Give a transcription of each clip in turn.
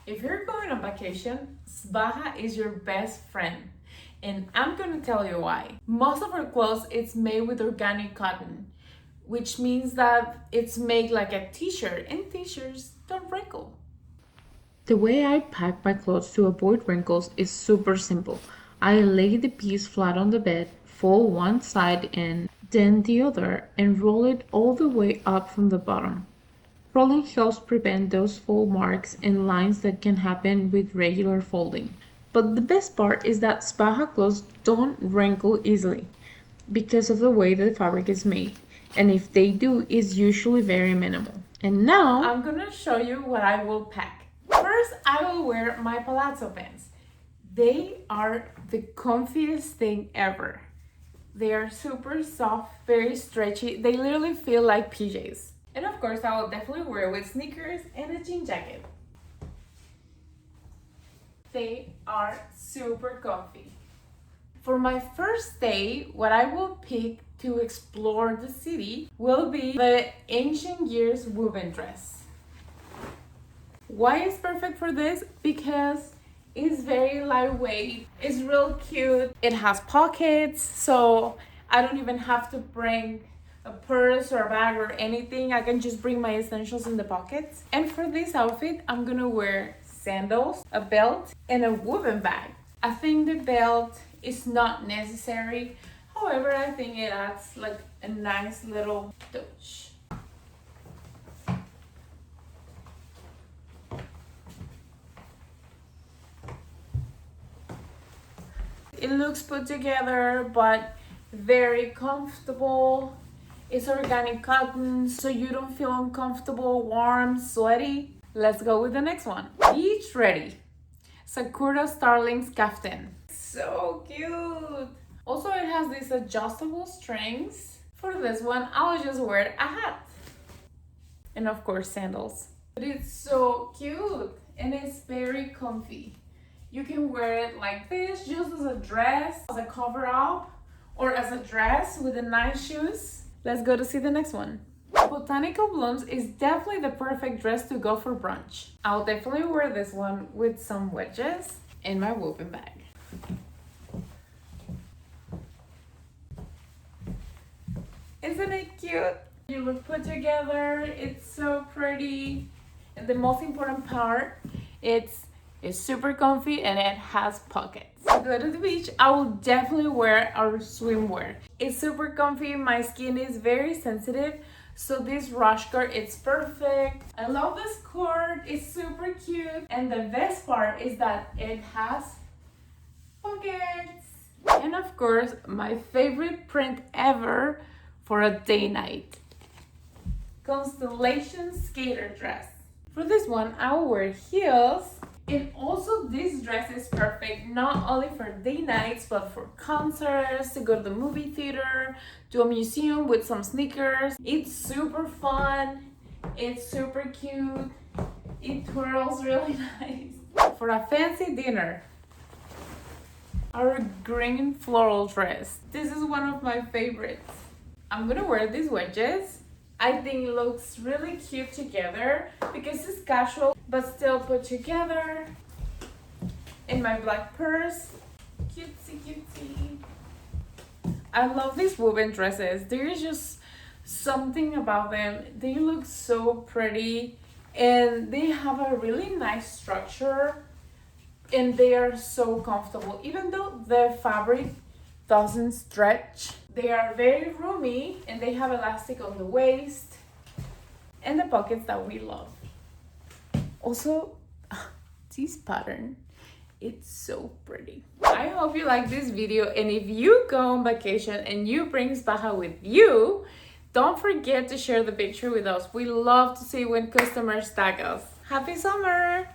If you're going on vacation, Svaha is your best friend. And I'm gonna tell you why. Most of our clothes it's made with organic cotton, which means that it's made like a t-shirt, and t-shirts don't wrinkle. The way I pack my clothes to avoid wrinkles is super simple. I lay the piece flat on the bed, fold one side in, then the other, and roll it all the way up from the bottom. Rolling helps prevent those fold marks and lines that can happen with regular folding. But the best part is that Spaha clothes don't wrinkle easily because of the way the fabric is made. And if they do, it's usually very minimal. And now I'm gonna show you what I will pack. First, I will wear my palazzo pants. They are the comfiest thing ever. They are super soft, very stretchy. They literally feel like PJs. And of course, I will definitely wear with sneakers and a jean jacket. They are super comfy. For my first day, what I will pick to explore the city will be the ancient years woven dress. Why is perfect for this? Because it's very lightweight, it's real cute, it has pockets, so I don't even have to bring a purse or a bag or anything. I can just bring my essentials in the pockets. And for this outfit, I'm gonna wear sandals, a belt, and a woven bag. I think the belt is not necessary. However, I think it adds like a nice little touch. It looks put together, but very comfortable. It's organic cotton, so you don't feel uncomfortable, warm, sweaty. Let's go with the next one. Beach ready. Sakura Starling's kaftan. So cute. Also, it has these adjustable strings. For this one, I'll just wear a hat. And of course, sandals. But it's so cute and it's very comfy. You can wear it like this, just as a dress, as a cover up, or as a dress with the nice shoes. Let's go to see the next one. Botanical Blooms is definitely the perfect dress to go for brunch. I'll definitely wear this one with some wedges in my woven bag. Isn't it cute? You look put together, it's so pretty. And the most important part, it's super comfy and it has pockets. To go to the beach, I will definitely wear our swimwear. It's super comfy, my skin is very sensitive, so this rush skirt it's perfect. I love this skirt, it's super cute, and the best part is that it has pockets. And of course, my favorite print ever for a day night. Constellation skater dress. For this one, I will wear heels. And also this dress is perfect not only for day nights but for concerts, to go to the movie theater, to a museum with some sneakers. It's super fun, it's super cute, it twirls really nice. For a fancy dinner, our green floral dress. This is one of my favorites. I'm gonna wear these wedges. I think it looks really cute together because it's casual but still put together. In my black purse, cutesy cutesy. I love these woven dresses. There's just something about them. They look so pretty and they have a really nice structure and they are so comfortable. Even though the fabric doesn't stretch, they are very roomy and they have elastic on the waist and the pockets that we love. Also, this pattern, it's so pretty. I hope you like this video, and if you go on vacation and you bring Svaha with you, don't forget to share the picture with us. We love to see when customers tag us. Happy summer!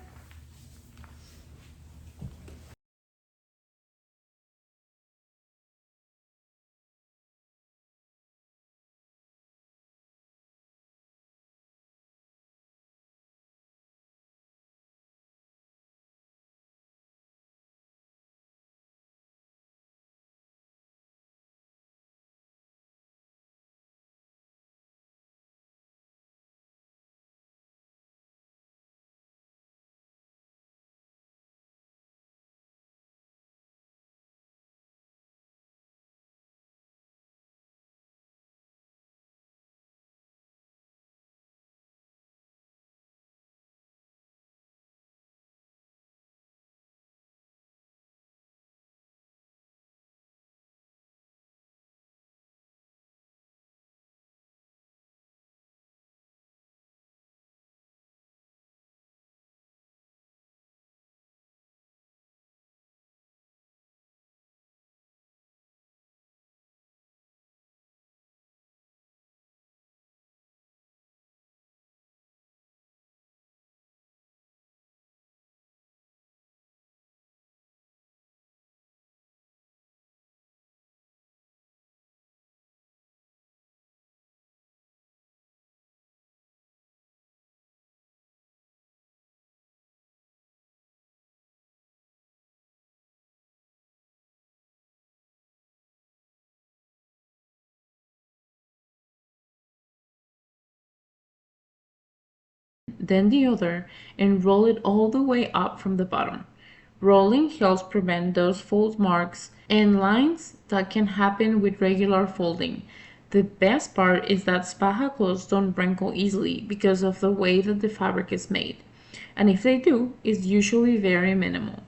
then the other, and roll it all the way up from the bottom. Rolling helps prevent those fold marks and lines that can happen with regular folding. The best part is that Svaha clothes don't wrinkle easily because of the way that the fabric is made. And if they do, it's usually very minimal.